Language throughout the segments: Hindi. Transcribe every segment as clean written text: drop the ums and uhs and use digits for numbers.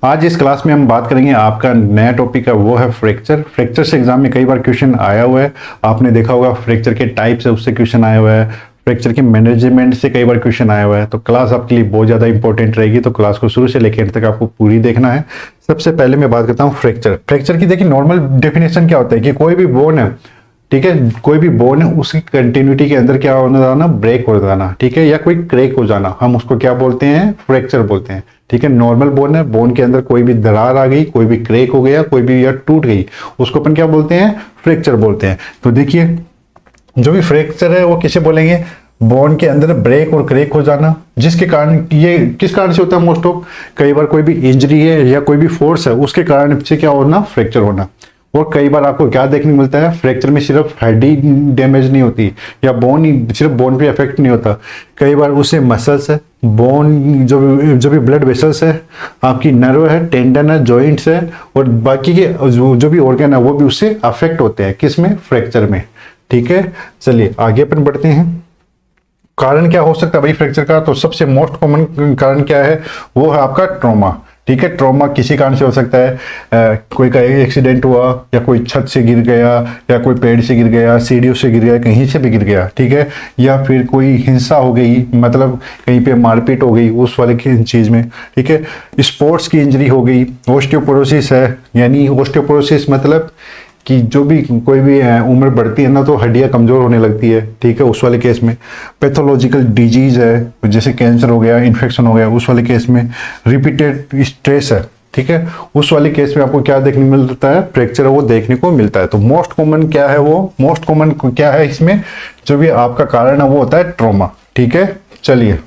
आज इस क्लास में हम बात करेंगे, आपका नया टॉपिक है वो है फ्रैक्चर। फ्रैक्चर से एग्जाम में कई बार क्वेश्चन आया हुआ है, आपने देखा होगा फ्रैक्चर के टाइप से उससे क्वेश्चन आया हुआ है, फ्रैक्चर के मैनेजमेंट से कई बार क्वेश्चन आया हुआ है। तो क्लास आपके लिए बहुत ज़्यादा इंपॉर्टेंट रहेगी, तो क्लास को शुरू से लेकर अंत तक आपको पूरी देखना है। सबसे पहले मैं बात करता हूँ फ्रैक्चर। फ्रैक्चर की देखिए नॉर्मल डेफिनेशन क्या होता है कि कोई भी बोन है, ठीक है, कोई भी बोन है उसकी कंटिन्यूटी के अंदर क्या होना जाना, ब्रेक हो जाना, ठीक है, या कोई क्रैक हो जाना, हम उसको क्या बोलते हैं, फ्रैक्चर बोलते हैं। ठीक है, नॉर्मल बोन है, बोन के अंदर कोई भी दरार आ गई, कोई भी क्रैक हो गया, कोई भी या टूट गई, उसको अपन क्या बोलते हैं, फ्रैक्चर बोलते हैं। तो देखिए जो भी फ्रैक्चर है वो किसे बोलेंगे, बोन के अंदर ब्रेक और क्रैक हो जाना, जिसके कारण, ये किस कारण से होता है, मोस्ट ऑफ कई बार कोई भी इंजरी है या कोई भी फोर्स है उसके कारण से क्या होना, फ्रैक्चर होना। और कई बार आपको क्या देखने को मिलता है, फ्रैक्चर में सिर्फ हड्डी डैमेज नहीं होती या बोन ही, सिर्फ बोन पे इफेक्ट नहीं होता, कई बार उससे मसल्स है, बोन जो भी ब्लड वेसल्स है, आपकी नर्व है, टेंडन है, जॉइंट्स है, और बाकी के जो भी ऑर्गन है वो भी उससे अफेक्ट होते हैं, किसमें, फ्रैक्चर में। ठीक है, चलिए आगे अपन बढ़ते हैं। कारण क्या हो सकता है भाई फ्रैक्चर का, तो सबसे मोस्ट कॉमन कारण क्या है, वो है आपका ट्रॉमा। ठीक है, ट्रॉमा किसी कारण से हो सकता है, कोई का एक्सीडेंट हुआ, या कोई छत से गिर गया, या कोई पेड़ से गिर गया, सीढ़ियों से गिर गया, कहीं से भी गिर गया, ठीक है, या फिर कोई हिंसा हो गई, मतलब कहीं पे मारपीट हो गई उस वाले की चीज में, ठीक है, स्पोर्ट्स की इंजरी हो गई, ऑस्टियोपोरोसिस है, यानी ऑस्टियोपोरोसिस मतलब कि जो भी कोई भी उम्र बढ़ती है ना तो हड्डियां कमजोर होने लगती है, ठीक है, उस वाले केस में। पैथोलॉजिकल डिजीज है, जैसे कैंसर हो गया, इन्फेक्शन हो गया, उस वाले केस में। रिपीटेड स्ट्रेस है, ठीक है, उस वाले केस में आपको क्या देखने को मिलता है, फ्रैक्चर वो देखने को मिलता है। तो मोस्ट कॉमन क्या है, वो मोस्ट कॉमन क्या है इसमें, जो भी आपका कारण है वो होता है ट्रॉमा। ठीक है, चलिए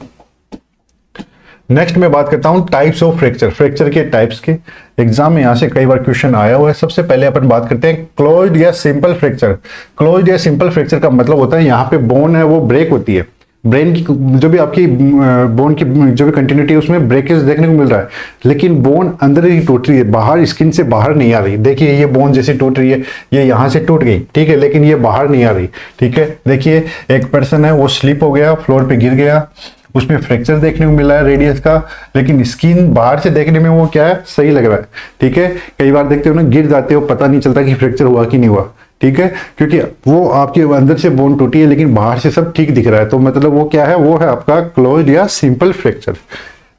नेक्स्ट मैं बात करता हूं टाइप्स ऑफ फ्रैक्चर। फ्रैक्चर के टाइप्स के एग्जाम में यहां से कई बार क्वेश्चन आया हुआ है। सबसे पहले अपन बात करते हैं क्लोज्ड या सिंपल फ्रैक्चर। क्लोज्ड या सिंपल फ्रैक्चर का मतलब होता है यहाँ पे बोन है वो ब्रेक होती है, ब्रेन की जो भी आपकी बोन की जो भी कंटिन्यूटी है उसमें ब्रेकेज देखने को मिल रहा है, लेकिन बोन अंदर ही टूट रही है, बाहर स्किन से बाहर नहीं आ रही। देखिए ये बोन जैसे टूट रही है, ये यहाँ से टूट गई, ठीक है, लेकिन ये बाहर नहीं आ रही। ठीक है, देखिए एक पर्सन है वो स्लिप हो गया, फ्लोर पे गिर गया, उसमें फ्रैक्चर देखने को मिला है रेडियस का, लेकिन स्किन बाहर से देखने में वो क्या है, सही लग रहा है। ठीक है, कई बार देखते हो ना, गिर जाते हो पता नहीं चलता कि फ्रैक्चर हुआ कि नहीं हुआ, ठीक है, क्योंकि वो आपके अंदर से बोन टूटी है लेकिन बाहर से सब ठीक दिख रहा है, तो मतलब वो क्या है, वो है आपका क्लोज्ड या सिंपल फ्रैक्चर।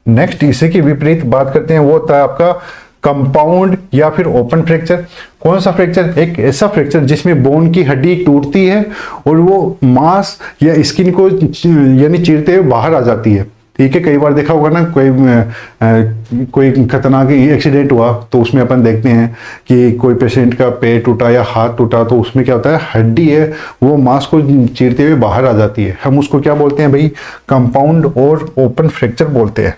नेक्स्ट इसी के विपरीत बात करते हैं, वो होता है आपका कंपाउंड या फिर ओपन फ्रैक्चर। कौन सा फ्रैक्चर, एक ऐसा फ्रैक्चर जिसमें बोन की हड्डी टूटती है और वो मांस या स्किन को यानी चीरते हुए बाहर आ जाती है। ठीक है, कई बार देखा होगा ना, कोई खतरनाक एक्सीडेंट हुआ तो उसमें अपन देखते हैं कि कोई पेशेंट का पैर टूटा या हाथ टूटा, तो उसमें क्या होता है, हड्डी है वो मांस को चीरते हुए बाहर आ जाती है, हम उसको क्या बोलते हैं भाई, कंपाउंड और ओपन फ्रैक्चर बोलते हैं।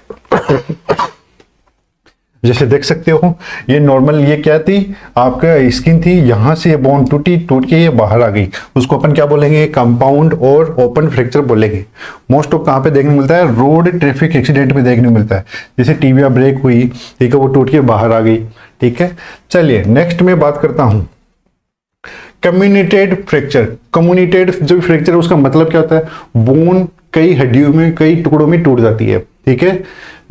जैसे देख सकते हो ये नॉर्मल, ये क्या थी, आपका स्किन थी, यहां से ये बोन टूटी, टूट के ये बाहर आ गई, उसको अपन क्या बोलेंगे, कंपाउंड और ओपन फ्रैक्चर बोलेंगे। मोस्ट ऑफ कहाँ पे देखने को मिलता है, रोड ट्रैफिक एक्सीडेंट में देखने को मिलता है, जैसे टीबिया ब्रेक हुई, ठीक है, वो टूट के बाहर आ गई। ठीक है, चलिए नेक्स्ट में बात करता हूं कम्युनिटेड फ्रैक्चर। कम्युनिटेड जो फ्रैक्चर है उसका मतलब क्या होता है, बोन कई हड्डियों में, कई टुकड़ों में टूट जाती है। ठीक है,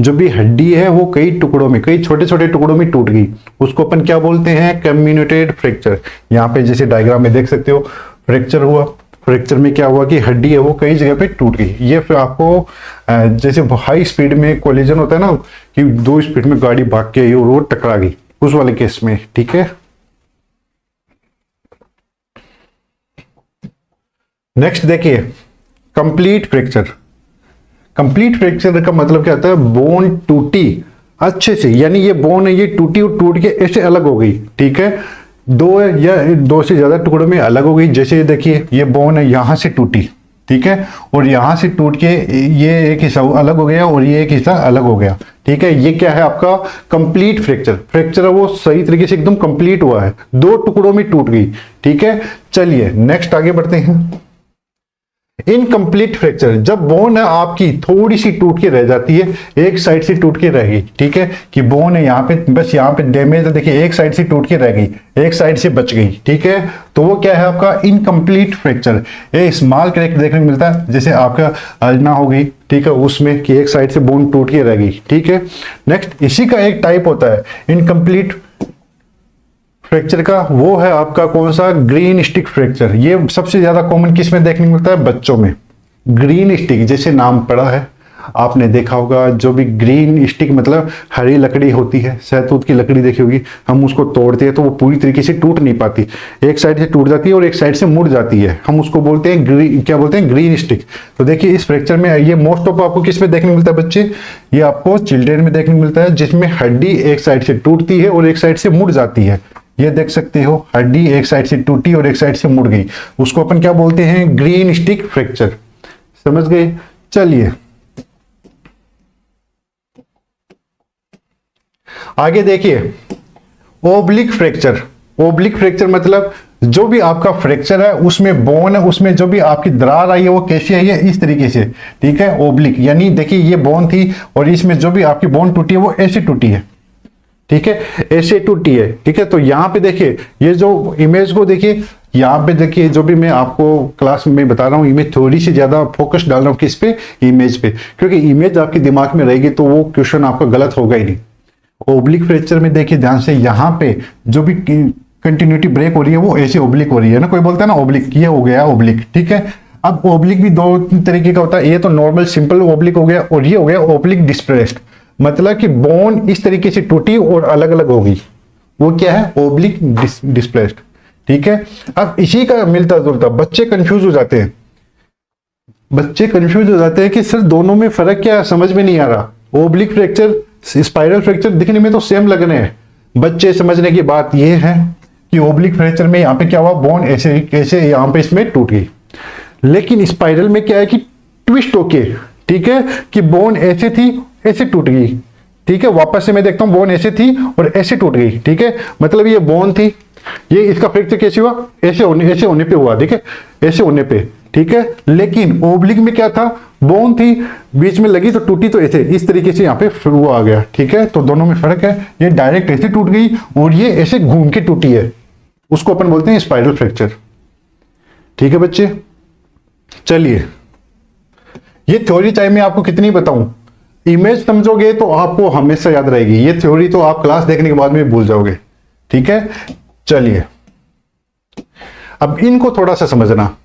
जो भी हड्डी है वो कई टुकड़ों में, कई छोटे छोटे टुकड़ों में टूट गई, उसको अपन क्या बोलते हैं, कम्युनिटेड फ्रैक्चर। यहाँ पे जैसे डायग्राम में देख सकते हो, फ्रैक्चर हुआ, फ्रैक्चर में क्या हुआ कि हड्डी है वो कई जगह पे टूट गई। ये फिर आपको जैसे हाई स्पीड में कोलिजन होता है ना, कि दो स्पीड में गाड़ी भाग के रोड टकरा गई, उस वाले केस में। ठीक है, नेक्स्ट देखिए कंप्लीट फ्रैक्चर। कंप्लीट फ्रैक्चर का मतलब क्या होता है, बोन टूटी अच्छे से, यानी ये बोन है ये टूटी और टूट के ऐसे अलग हो गई। ठीक है, दो या दो से ज्यादा टुकड़ों में अलग हो गई। जैसे देखिए ये बोन है यहां से टूटी, ठीक है, और यहां से टूट के ये एक हिस्सा अलग हो गया और ये एक हिस्सा अलग हो गया। ठीक है, ये क्या है आपका कंप्लीट फ्रैक्चर। फ्रैक्चर है वो सही तरीके से एकदम कंप्लीट हुआ है, दो टुकड़ों में टूट गई। ठीक है, चलिए नेक्स्ट आगे बढ़ते हैं। इनकम्प्लीट फ्रैक्चर, जब बोन है आपकी थोड़ी सी टूट के रह जाती है, एक साइड से टूट के रह गई, ठीक है, कि बोन है यहाँ पे, बस यहाँ पे डैमेज है, देखिए एक साइड से टूट के रह गई, एक साइड से बच गई। ठीक है, तो वो क्या है आपका इनकम्प्लीट फ्रैक्चर। ये स्मॉल क्रैक देखने को मिलता है, जैसे आपका अल्ना हो गई, ठीक है, उसमें कि एक साइड से बोन टूट के रह गई। ठीक है, नेक्स्ट इसी का एक टाइप होता है इनकम्प्लीट फ्रैक्चर का, वो है आपका कौन सा, ग्रीन स्टिक फ्रैक्चर। ये सबसे ज्यादा कॉमन किस में देखने को मिलता है, बच्चों में। ग्रीन स्टिक जैसे नाम पड़ा है, आपने देखा होगा, जो भी ग्रीन स्टिक मतलब हरी लकड़ी होती है, सहतूत की लकड़ी देखी होगी, हम उसको तोड़ते हैं तो वो पूरी तरीके से टूट नहीं पाती, एक साइड से टूट जाती है और एक साइड से मुड़ जाती है, हम उसको बोलते हैं क्या बोलते हैं, ग्रीन स्टिक। तो देखिए इस फ्रैक्चर में ये मोस्ट ऑफ आपको किस में देखने को मिलता है बच्चे, ये आपको चिल्ड्रेन में देखने को मिलता है, जिसमें हड्डी एक साइड से टूटती है और एक साइड से मुड़ जाती है। ये देख सकते हो, हड्डी एक साइड से टूटी और एक साइड से मुड़ गई, उसको अपन क्या बोलते हैं, ग्रीन स्टिक फ्रैक्चर। समझ गए। चलिए आगे देखिए, ओब्लिक फ्रैक्चर। ओब्लिक फ्रैक्चर मतलब जो भी आपका फ्रैक्चर है उसमें बोन है, उसमें जो भी आपकी दरार आई है वो कैसी आई है, इस तरीके से। ठीक है, ओब्लिक यानी देखिए ये बोन थी और इसमें जो भी आपकी बोन टूटी है वो ऐसे टूटी है। ठीक है, ऐसे टूटी है। ठीक है, तो यहां पे देखिए, ये जो इमेज को देखिए, यहाँ पे देखिए, जो भी मैं आपको क्लास में बता रहा हूँ, इमेज थोड़ी सी ज्यादा फोकस डाल रहा हूँ किस पे, इमेज पे, क्योंकि इमेज आपके दिमाग में रहेगी तो वो क्वेश्चन आपका गलत होगा ही नहीं। ओब्लिक फ्रैक्चर में देखिए ध्यान से, यहाँ पे जो भी कंटिन्यूटी ब्रेक हो रही है वो ऐसे ओब्लिक हो रही है ना, कोई बोलता है ना ओब्लिक, ये हो गया ओब्लिक। ठीक है, अब ओब्लिक भी दो तरीके का होता है, ये तो नॉर्मल सिंपल ओब्लिक हो गया और ये हो गया ओब्लिक डिस्प्लेस्ड, मतलब कि बोन इस तरीके से टूटी और अलग अलग हो गई, वो क्या है, ओब्लिक डिस्प्लेस्ड। ठीक है, अब इसी का मिलता जुलता, बच्चे कंफ्यूज हो जाते हैं, बच्चे कंफ्यूज हो जाते हैं कि सर दोनों में फर्क क्या है, समझ में नहीं आ रहा। ओब्लिक फ्रैक्चर स्पाइरल फ्रैक्चर दिखने में तो सेम लग रहे हैं, बच्चे समझने की बात यह है कि ओब्लिक फ्रैक्चर में यहाँ पे क्या हुआ, बोन ऐसे कैसे यहाँ पे इसमें टूट गई, लेकिन स्पाइरल में क्या है कि ट्विस्ट होके, ठीक है, कि बोन ऐसे थी ऐसे टूट गई। ठीक है, वापस से मैं देखता हूं, बोन ऐसे थी और ऐसे टूट गई। ठीक है, मतलब ये बोन थी, ये इसका फ्रैक्चर कैसे हुआ, ऐसे होने पे हुआ। ठीक है, ऐसे होने पे। ठीक है, लेकिन ओब्लिक में क्या था, बोन थी बीच में लगी तो टूटी तो ऐसे, इस तरीके से यहाँ पे वो आ गया। ठीक है, तो दोनों में फर्क है, ये डायरेक्ट ऐसे टूट गई और ये ऐसे घूम के टूटी है, उसको अपन बोलते हैं स्पाइरल फ्रैक्चर। ठीक है बच्चे, चलिए ये थ्योरी चाहे मैं आपको कितनी बताऊं, इमेज समझोगे तो आपको हमेशा याद रहेगी, ये थ्योरी तो आप क्लास देखने के बाद में भूल जाओगे। ठीक है, चलिए अब इनको थोड़ा सा समझना।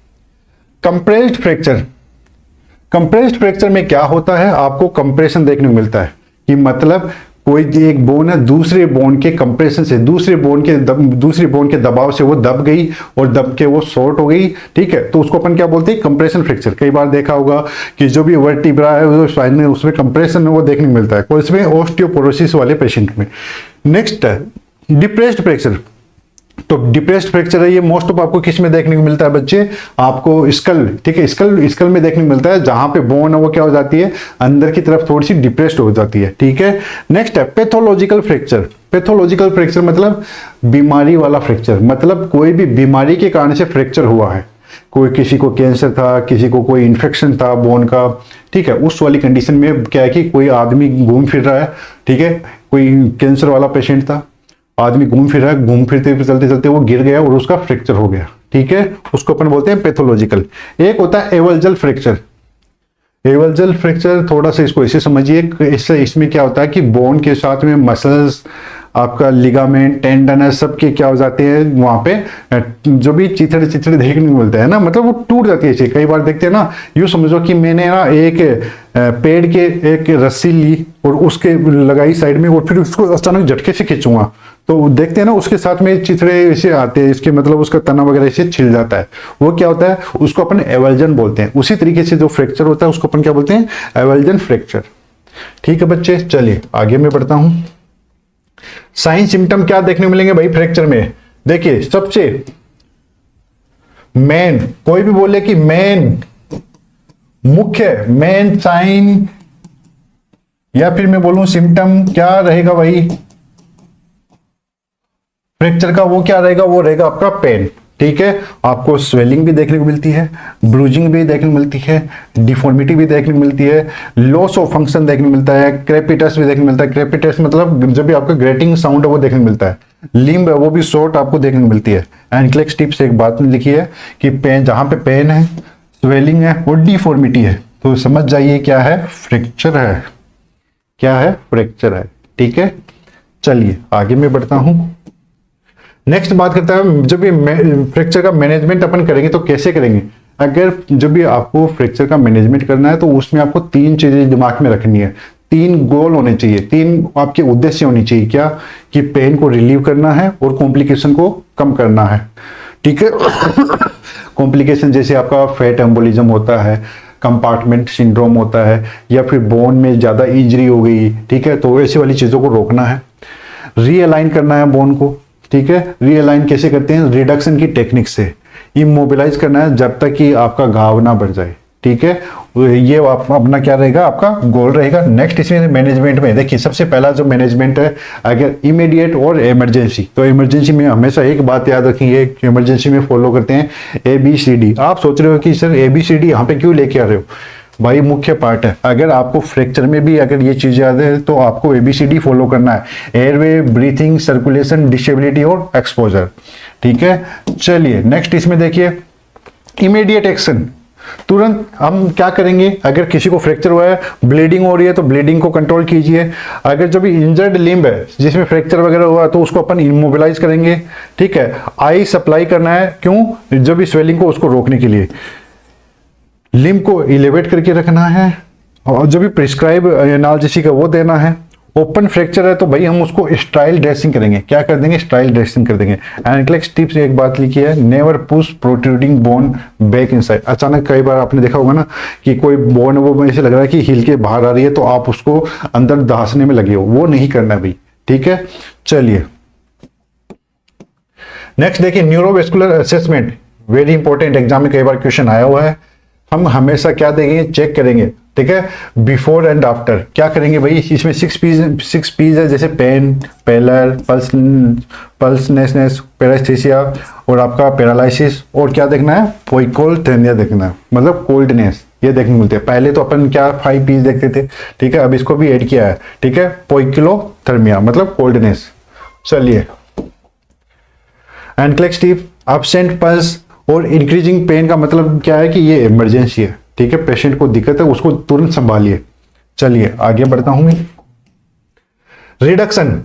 कंप्रेस्ड फ्रैक्चर, कंप्रेस्ड फ्रैक्चर में क्या होता है, आपको कंप्रेशन देखने को मिलता है, कि मतलब कोई एक बोन है दूसरे बोन के कंप्रेशन से, दूसरी बोन के दबाव से वो दब गई और दब के वो शॉर्ट हो गई। ठीक है, तो उसको अपन क्या बोलते हैं, कंप्रेशन फ्रैक्चर। कई बार देखा होगा कि जो भी वर्टिब्रा है स्पाइन में, उसमें कंप्रेशन वो देखने को मिलता है, कोई इसमें ऑस्टियोपोरोसिस वाले पेशेंट में। नेक्स्ट है डिप्रेस्ड फ्रैक्चर। तो डिप्रेस्ड फ्रैक्चर है, ये मोस्ट ऑफ आपको किस में देखने को मिलता है बच्चे, आपको स्कल। ठीक है, स्कल में देखने को मिलता है, जहां पे बोन है वो क्या हो जाती है, अंदर की तरफ थोड़ी सी डिप्रेस्ड हो जाती है। ठीक है, नेक्स्ट है पैथोलॉजिकल फ्रैक्चर। पैथोलॉजिकल फ्रैक्चर मतलब बीमारी वाला फ्रैक्चर, मतलब कोई भी बीमारी के कारण से फ्रैक्चर हुआ है, कोई किसी को कैंसर था, किसी को कोई इन्फेक्शन था बोन का। ठीक है, उस वाली कंडीशन में क्या है कि कोई आदमी घूम फिर रहा है, ठीक है, कोई कैंसर वाला पेशेंट था, आदमी घूम फिर रहा है, घूम फिरते चलते चलते वो गिर गया और उसका फ्रैक्चर हो गया। ठीक है, उसको अपन बोलते हैं पैथोलॉजिकल। एक होता है एवल्जल फ्रैक्चर। एवल्जल फ्रैक्चर थोड़ा सा इसको ऐसे समझिए, इसमें क्या होता है कि बोन के साथ में मसल्स, आपका लिगामेंट, टेंडन सबके क्या हो जाते हैं, वहां पे जो भी चिथड़े देखने को मिलते हैं ना, मतलब वो टूट जाती है। कई बार देखते हैं ना, यूं समझो कि मैंने ना एक पेड़ के एक रस्सी ली और उसके लगाई साइड में और फिर उसको अचानक झटके से खींचूंगा, तो देखते हैं ना उसके साथ में चिथड़े ऐसे आते हैं, इसके मतलब उसका तना वगैरह ऐसे छिल जाता है, वो क्या होता है, उसको अपन एवल्जन बोलते हैं। उसी तरीके से जो फ्रैक्चर होता है उसको अपन क्या बोलते हैं, एवल्जन फ्रैक्चर। ठीक है बच्चे, चलिए आगे मैं बढ़ता हूं। साइन सिम्टम क्या देखने को मिलेंगे भाई फ्रैक्चर में, देखिए सबसे मेन, कोई भी बोले कि मेन, मुख्य, मेन साइन या फिर मैं बोलूं सिम्टम क्या रहेगा भाई फ्रैक्चर का, वो क्या रहेगा, वो रहेगा आपका पेन। ठीक है, आपको स्वेलिंग भी देखने को मिलती है, ब्रूजिंग भी देखने को मिलती है, डिफॉर्मिटी भी देखने को मिलती है, लॉस ऑफ फंक्शन देखने को मिलता है, क्रेपिटस भी देखने को मिलता है। क्रेपिटस मतलब जब भी आपका ग्रेटिंग साउंड है वो देखने को मिलता है। लिम्ब है वो भी शॉर्ट आपको देखने को मिलती है। एंक्लेक्स टिप्स एक बात लिखी है कि पेन, जहां पे पेन है, स्वेलिंग है और डिफॉर्मिटी है, तो समझ जाइए क्या है, फ्रैक्चर है, क्या है, फ्रैक्चर है। ठीक है, चलिए आगे मैं बढ़ता हूं। नेक्स्ट बात करता है, जब ये फ्रैक्चर का मैनेजमेंट अपन करेंगे तो कैसे करेंगे। अगर जब भी आपको फ्रैक्चर का मैनेजमेंट करना है तो उसमें आपको 3 चीजें दिमाग में रखनी है, 3 गोल होने चाहिए, 3 आपके उद्देश्य होनी चाहिए। क्या कि पेन को रिलीव करना है और कॉम्प्लिकेशन को कम करना है। ठीक है, कॉम्प्लिकेशन जैसे आपका फैट एम्बोलिज्म होता है, कंपार्टमेंट सिंड्रोम होता है, या फिर बोन में ज्यादा इंजरी हो गई। ठीक है, तो ऐसी वाली चीजों को रोकना है। रीअलाइन करना है बोन को। ठीक है, रीअलाइन कैसे करते हैं, रिडक्शन की टेक्निक से। इमोबिलाइज करना है जब तक कि आपका घाव ना बढ़ जाए। ठीक है, ये अपना क्या रहेगा, आपका गोल रहेगा। नेक्स्ट इसमें मैनेजमेंट में देखिए, सबसे पहला जो मैनेजमेंट है, अगर इमीडिएट और इमरजेंसी, तो इमरजेंसी में हमेशा एक बात याद रखिए, इमरजेंसी में फॉलो करते हैं ABCD। आप सोच रहे हो कि सर ABCD यहाँ पे क्यों लेके आ रहे हो, भाई मुख्य पार्ट है। अगर आपको फ्रैक्चर में भी अगर ये चीज याद है तो आपको ABCD फॉलो करना है, एयरवे, ब्रीथिंग, सर्कुलेशन, डिसेबिलिटी और एक्सपोजर। ठीक है, चलिए नेक्स्ट इसमें देखिए, इमीडिएट एक्शन। तुरंत हम क्या करेंगे, अगर किसी को फ्रैक्चर हुआ है, ब्लीडिंग हो रही है तो ब्लीडिंग को कंट्रोल कीजिए। अगर जो भी इंजर्ड लिम्ब है जिसमें फ्रैक्चर वगैरह हुआ है तो उसको अपन इमोबिलाइज करेंगे। ठीक है, आई सप्लाई करना है, क्यों, जो भी स्वेलिंग को उसको रोकने के लिए। लिम्ब को इलेवेट करके रखना है, और जो भी प्रिस्क्राइब एनाल्जेसिक है वो देना है। ओपन फ्रैक्चर है तो भाई हम उसको स्टाइल ड्रेसिंग करेंगे। क्या कर देंगे, स्टाइल ड्रेसिंग कर देंगे। एनक्लेक्स टिप्स एक बात लिखी है, never push protruding bone back inside. अचानक कई बार आपने देखा होगा ना कि कोई बोन वो ऐसे लग रहा है कि हिल के बाहर आ रही है, तो आप उसको अंदर दहासने में लगे हो, वो नहीं करना भाई। ठीक है, चलिए नेक्स्ट देखिए, neurovascular assessment, very important, exam में कई बार क्वेश्चन आया हुआ है। हम हमेशा क्या देंगे, चेक करेंगे। ठीक है, बिफोर एंड आफ्टर क्या करेंगे भाई, इसमें 6 पीज है, जैसे पेन, पेलर, पल्सनेसनेस, पेरास्थीसिया और आपका पैरालिसिस, और क्या देखना है, पोइकोलथेनिया देखना है, मतलब कोल्डनेस, ये देखने को मिलते हैं। पहले तो अपन क्या 5 पीज देखते थे। ठीक है, अब इसको भी ऐड किया है। ठीक है, पोइकिलोथर्मिया मतलब कोल्डनेस। चलिए, एनक्लेक्स टिप, एब्सेंट पल्स और इंक्रीजिंग पेन का मतलब क्या है कि ये इमरजेंसी है। ठीक है, पेशेंट को दिक्कत है, उसको तुरंत संभालिए। चलिए आगे बढ़ता हूं मैं। रिडक्शन,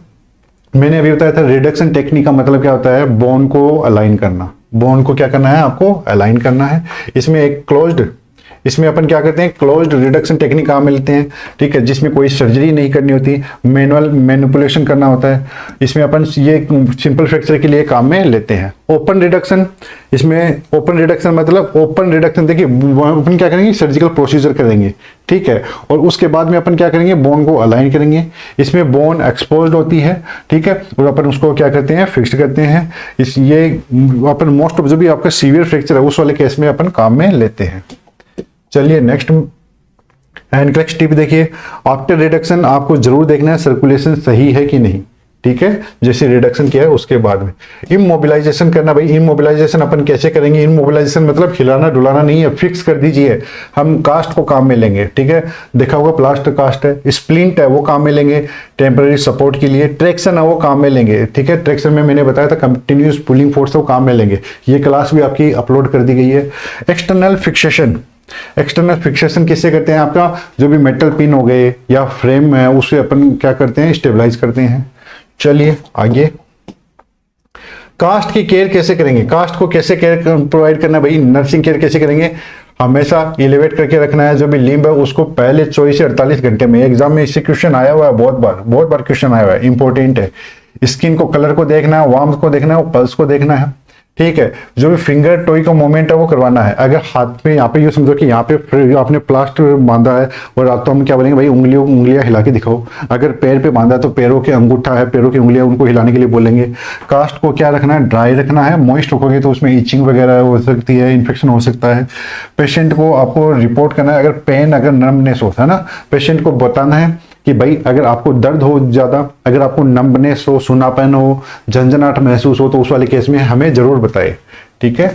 मैंने अभी बताया था, रिडक्शन टेक्निक का मतलब क्या होता है, बोन को अलाइन करना। बोन को क्या करना है, आपको अलाइन करना है। इसमें एक क्लोज्ड, इसमें अपन क्या करते हैं, क्लोज्ड रिडक्शन टेक्निक काम में लेते हैं। ठीक है, जिसमें कोई सर्जरी नहीं करनी होती, मैनुअल मैनिपुलेशन करना होता है। इसमें अपन ये सिंपल फ्रैक्चर के लिए काम में लेते हैं। ओपन रिडक्शन, इसमें ओपन रिडक्शन मतलब, ओपन रिडक्शन देखिए अपन क्या करेंगे, सर्जिकल प्रोसीजर करेंगे। ठीक है, और उसके बाद में अपन क्या करेंगे, बोन को अलाइन करेंगे। इसमें बोन एक्सपोज्ड होती है। ठीक है, और अपन उसको क्या करते हैं, फिक्स करते हैं। ये अपन मोस्ट ऑफ जो भी आपका सीवियर फ्रैक्चर है उस वाले केस में अपन काम में लेते हैं। चलिए नेक्स्ट, एनक्लेक्स टिप देखिए, आफ्टर रिडक्शन आपको जरूर देखना है सर्कुलेशन सही है कि नहीं। ठीक है, जैसे रिडक्शन किया है उसके बाद में इमोबिलाइजेशन करना। भाई इमोबिलाइजेशन अपन कैसे करेंगे, इमोबिलाइजेशन मतलब हिलाना डुलाना नहीं है, फिक्स कर दीजिए। हम कास्ट को काम में लेंगे। ठीक है, देखा होगा प्लास्टर कास्ट है, स्प्लिंट है वो काम में लेंगे टेम्पररी सपोर्ट के लिए। ट्रैक्शन है वो काम में लेंगे। ठीक है, ट्रैक्शन में मैंने बताया था कंटिन्यूस पुलिंग फोर्स है वो काम में लेंगे। ये क्लास भी आपकी अपलोड कर दी गई है। एक्सटर्नल फिक्सेशन, एक्सटर्नल फिक्सेशन किससे करते हैं, आपका जो भी मेटल पिन हो गए या फ्रेम है उसे अपन क्या करते हैं, स्टेबलाइज करते हैं। चलिए आगे, कास्ट की केयर कैसे करेंगे, कास्ट को कैसे केयर प्रोवाइड करना है भाई, नर्सिंग केयर कैसे करेंगे, हमेशा एलिवेट करके रखना है। जो भी लिम्ब है उसको पहले 24 से 48 घंटे में, एग्जाम में इससे क्वेश्चन आया हुआ है, बहुत बार क्वेश्चन आया हुआ है, इंपॉर्टेंट है। स्किन को, कलर को देखना है, वार्मथ को देखना है, पल्स को देखना है। ठीक है, जो भी फिंगर टोई का मूवमेंट है वो करवाना है। अगर हाथ में यहाँ पे ये समझो कि यहाँ पे आपने प्लास्टर बांधा है, और तो हम क्या बोलेंगे भाई, उंगलियां हिला के दिखाओ। अगर पैर पे बांधा है तो पैरों के अंगूठा है, पैरों की उंगलियां, उनको हिलाने के लिए बोलेंगे। कास्ट को क्या रखना है, ड्राई रखना है। मॉइस्ट रखोगे तो उसमें इचिंग वगैरह हो सकती है, इन्फेक्शन हो सकता है। पेशेंट को आपको रिपोर्ट करना है, अगर पेन, अगर नर्वनेस होता है ना, पेशेंट को बताना है कि भाई अगर आपको दर्द हो ज्यादा, अगर आपको नंबनेस हो, सुनापन हो, झंझनाहट महसूस हो, तो उस वाले केस में हमें जरूर बताए। ठीक है,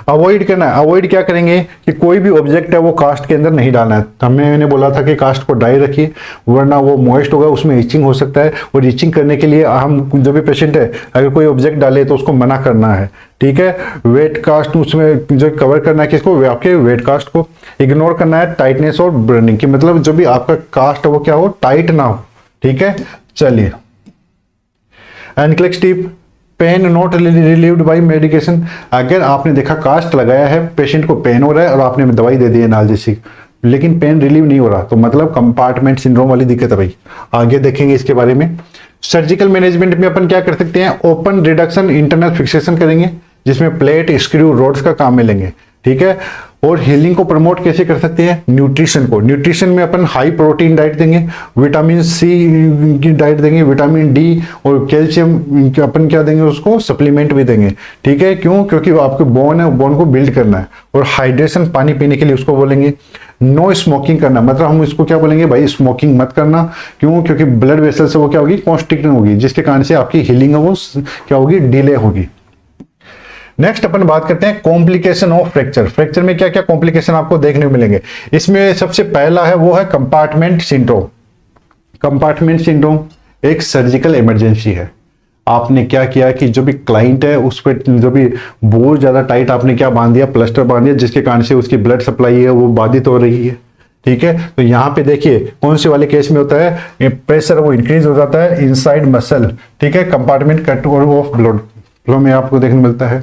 अवॉइड करना है। अवॉइड क्या करेंगे कि कोई भी ऑब्जेक्ट है वो कास्ट के अंदर नहीं डालना है। मैंने बोला था कि कास्ट को ड्राई रखिए, वरना वो मॉइस्ट होगा, उसमें इचिंग हो सकता है, और इचिंग करने के लिए हम जो भी पेशेंट है अगर कोई ऑब्जेक्ट डाले तो उसको मना करना है, ठीक है। वेट कास्ट उसमें जो कवर करना है किसको, आपके वेट कास्ट को। इग्नोर करना है टाइटनेस और बर्निंग की, मतलब जो भी आपका कास्ट है वो क्या हो, टाइट ना हो, ठीक है। चलिए, NCLEX tip, pain not relieved by medication. अगर आपने देखा कास्ट लगाया है, पेशेंट को पेन हो रहा है और आपने दवाई दे दी है एनाल्जेसिक, लेकिन पेन रिलीव नहीं हो रहा, तो मतलब कंपार्टमेंट सिंड्रोम वाली दिक्कत है भाई। आगे देखेंगे इसके बारे में। सर्जिकल मैनेजमेंट में अपन क्या कर सकते हैं, ओपन रिडक्शन इंटरनल फिक्सेशन करेंगे, जिसमें प्लेट स्क्रू रोड्स का काम मिलेंगे, ठीक है। और हीलिंग को प्रमोट कैसे कर सकते हैं, न्यूट्रिशन को। न्यूट्रिशन में अपन हाई प्रोटीन डाइट देंगे, विटामिन सी की डाइट देंगे, विटामिन डी और कैल्शियम अपन क्या देंगे, उसको सप्लीमेंट भी देंगे, ठीक है। क्यों, क्योंकि वो आपके बोन है, बोन को बिल्ड करना है। और हाइड्रेशन, पानी पीने के लिए उसको बोलेंगे। नो स्मोकिंग करना, मतलब हम इसको क्या बोलेंगे भाई, स्मोकिंग मत करना। क्यों, क्योंकि ब्लड वेसल से वो क्या होगी, कॉन्स्ट्रिक्शन होगी, जिसके कारण से आपकी हीलिंग है वो क्या होगी, डिले होगी। नेक्स्ट अपन बात करते हैं कॉम्प्लिकेशन ऑफ फ्रैक्चर। फ्रैक्चर में क्या क्या कॉम्प्लिकेशन आपको देखने को मिलेंगे। इसमें सबसे पहला है वो है कंपार्टमेंट सिंड्रोम। कंपार्टमेंट सिंड्रोम एक सर्जिकल इमरजेंसी है। आपने क्या किया कि जो भी क्लाइंट है उस पर जो भी बहुत ज्यादा टाइट आपने क्या बांध दिया, प्लास्टर बांध दिया, जिसके कारण से उसकी ब्लड सप्लाई है वो बाधित हो रही है, ठीक है। तो यहाँ पे देखिए कौन से वाले केस में होता है, प्रेशर वो इंक्रीज हो जाता है इनसाइड मसल, ठीक है। Compartment cut off blood flow में आपको देखने मिलता है,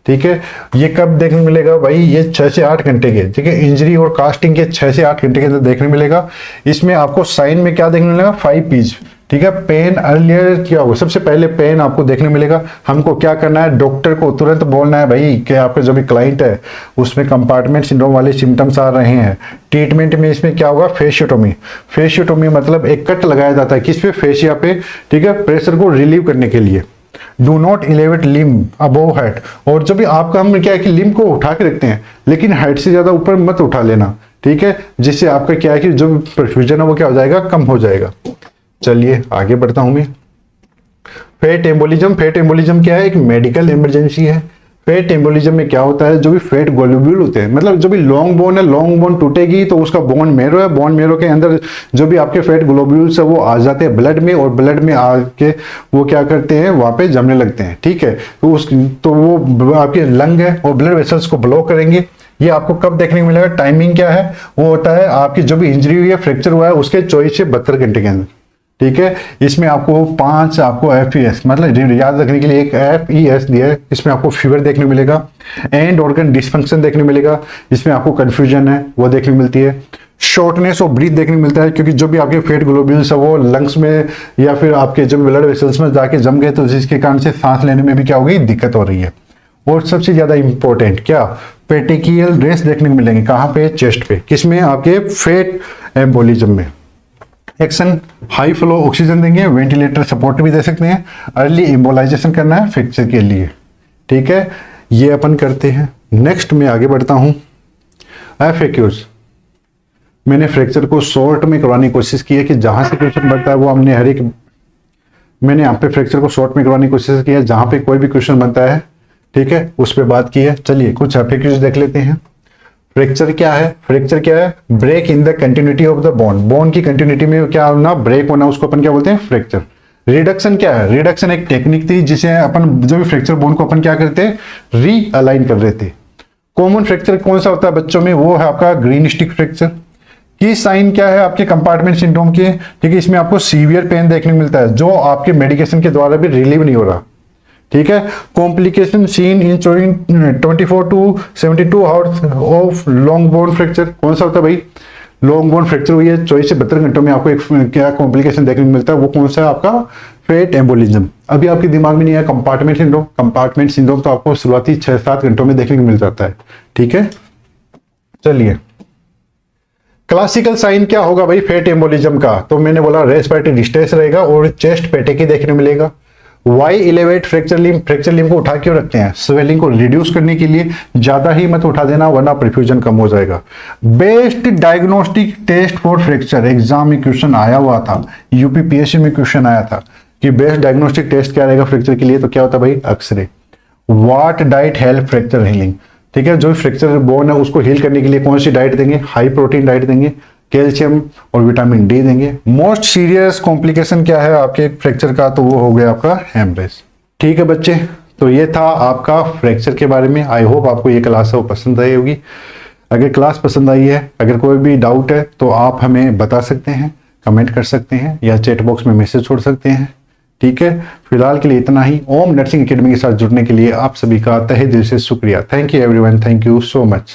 ठीक है। ये कब देखने मिलेगा भाई, ये 6 से 8 घंटे के, ठीक है, इंजरी और कास्टिंग के 6 से 8 घंटे के अंदर देखने मिलेगा। इसमें आपको साइन में क्या देखने मिलेगा, 5 पीज, ठीक है। पेन अर्लियर क्या होगा, सबसे पहले पेन आपको देखने मिलेगा। हमको क्या करना है, डॉक्टर को तुरंत बोलना है भाई कि आपका जो भी क्लाइंट है उसमें कंपार्टमेंट सिंड्रोम वाले सिम्टम्स आ रहे हैं। ट्रीटमेंट में इसमें क्या होगा, फेशियोटोमी। फेशियोटोमी मतलब एक कट लगाया जाता है किस पे, फेशिया पे, ठीक है, प्रेशर को रिलीव करने के लिए। Do not elevate limb above head. और जब भी आपका हम क्या है कि लिम्ब को उठा के रखते हैं, लेकिन हेड से ज्यादा ऊपर मत उठा लेना, ठीक है, जिससे आपका क्या है कि जो परफ्यूजन है वो क्या हो जाएगा, कम हो जाएगा। चलिए आगे बढ़ता हूं मैं। Fate embolism. फेट एम्बोलिज्म क्या है, एक मेडिकल इमरजेंसी है। फेट एम्बोलिज्म में क्या होता है, जो भी फेट ग्लोब्यूल होते हैं, मतलब जो भी लॉन्ग बोन है, लॉन्ग बोन टूटेगी तो उसका बोन मेरो है, बोन मेरो के अंदर जो भी आपके फेट ग्लोब्यूल्स है वो आ जाते हैं ब्लड में, और ब्लड में आके वो क्या करते हैं, वहां पे जमने लगते हैं, ठीक है। तो वो आपके लंग है और ब्लड वेसल्स को ब्लॉक करेंगे। ये आपको कब देखने को मिलेगा, टाइमिंग क्या है, वो होता है आपकी जो भी इंजरी हुई है, फ्रैक्चर हुआ है उसके 24 से 72 घंटे के अंदर, ठीक है। इसमें आपको 5 आपको FES मतलब याद रखने के लिए एक FES दिया है। इसमें आपको फीवर देखने मिलेगा, एंड ऑर्गन डिसफंक्शन देखने मिलेगा, इसमें आपको कंफ्यूजन है वो देखने मिलती है, शॉर्टनेस ऑफ ब्रीथ देखने मिलता है, क्योंकि जो भी आपके फेट ग्लोब्यूल्स है वो लंग्स में या फिर आपके जो ब्लड वेसल्स में जाके जम गए, तो जिसके कारण से सांस लेने में भी क्या होगी, दिक्कत हो रही है। और सबसे ज्यादा इंपॉर्टेंट क्या, पेटिकियल रेस देखने को मिलेंगे, कहाँ पे, चेस्ट पे, किसमें, आपके फेट एम्बोलिज्म में। एक्शन, हाई फ्लो ऑक्सीजन देंगे, वेंटिलेटर सपोर्ट भी दे सकते हैं, अर्ली एम्बोलाइजेशन करना है फ्रैक्चर के लिए, ठीक है। ये अपन करते हैं। नेक्स्ट में आगे बढ़ता हूं, FAQs। मैंने फ्रैक्चर को शॉर्ट में करवाने की कोशिश की है कि जहां से क्वेश्चन बनता है वो हमने मैंने यहाँ पे फ्रैक्चर को शॉर्ट में करवाने की कोशिश की है, जहां पे कोई भी क्वेश्चन बनता है, ठीक है, उस पर बात की है। चलिए कुछ FAQs देख लेते हैं। फ्रैक्चर क्या है, फ्रैक्चर क्या है, break in the continuity of the bone. Bone की कंटिन्यूटी में क्या होना, ब्रेक होना, उसको अपन क्या बोलते हैं, फ्रैक्चर। रिडक्शन क्या है, रिडक्शन एक टेक्निक थी जिसे अपन जो भी फ्रैक्चर बोन को अपन क्या करते हैं, रीअलाइन कर रहे थे। कॉमन फ्रैक्चर कौन सा होता है बच्चों में, वो है आपका ग्रीन स्टिक फ्रैक्चर। की साइन क्या है आपके कंपार्टमेंट सिंड्रोम के, ठीक है, इसमें आपको सीवियर पेन देखने को मिलता है जो आपके मेडिकेशन के द्वारा भी रिलीव नहीं हो रहा, ठीक है। Complication seen in 24 to 72 hours of long bone fracture. कौन सा होता है भाई, लॉन्ग बोन फ्रैक्चर हुई है 24 से 72 घंटों में आपको एक क्या कॉम्प्लिकेशन देखने को मिलता है, वो कौन सा है आपका, फेट एम्बोलिज्म। अभी आपके दिमाग में नहीं है कंपार्टमेंट सिंड्रोम। कंपार्टमेंट सिंड्रोम तो आपको शुरुआती 6-7 घंटों में देखने को मिल जाता है, ठीक है। चलिए क्लासिकल साइन क्या होगा भाई फेट एम्बोलिज्म का, तो मैंने बोला रेस्पिरेटरी डिस्ट्रेस रहेगा और चेस्ट पेटेकी देखने को मिलेगा। वाई इलेवेट फ्रैक्चर लिम्ब को उठा क्यों रखते हैं, स्वेलिंग को रिड्यूस करने के लिए, ज्यादा ही मत उठा देना वरना परफ्यूजन कम हो जाएगा। Best diagnostic test for fracture, exam में क्वेश्चन आया हुआ था, UPPSC में क्वेश्चन आया था कि बेस्ट डायग्नोस्टिक टेस्ट क्या रहेगा फ्रैक्चर के लिए, तो क्या होता है भाई, X ray. What diet help fracture healing, ठीक है। जो फ्रैक्चर बोन है उसको हील करने के लिए कौन सी डाइट देंगे? हाई प्रोटीन डाइट देंगे, कैल्शियम और विटामिन डी देंगे। मोस्ट सीरियस कॉम्प्लिकेशन क्या है आपके फ्रैक्चर का? तो वो हो गया आपका हेमरेज। ठीक है बच्चे, तो ये था आपका फ्रैक्चर के बारे में। आई होप आपको ये क्लास है वो पसंद आई होगी। अगर क्लास पसंद आई है, अगर कोई भी डाउट है तो आप हमें बता सकते हैं, कमेंट कर सकते हैं या चैट बॉक्स में मैसेज छोड़ सकते हैं। ठीक है, फिलहाल के लिए इतना ही। ओम नर्सिंग एकेडमी के साथ जुड़ने के लिए आप सभी का तहे दिल से शुक्रिया। Thank you everyone, thank you so much.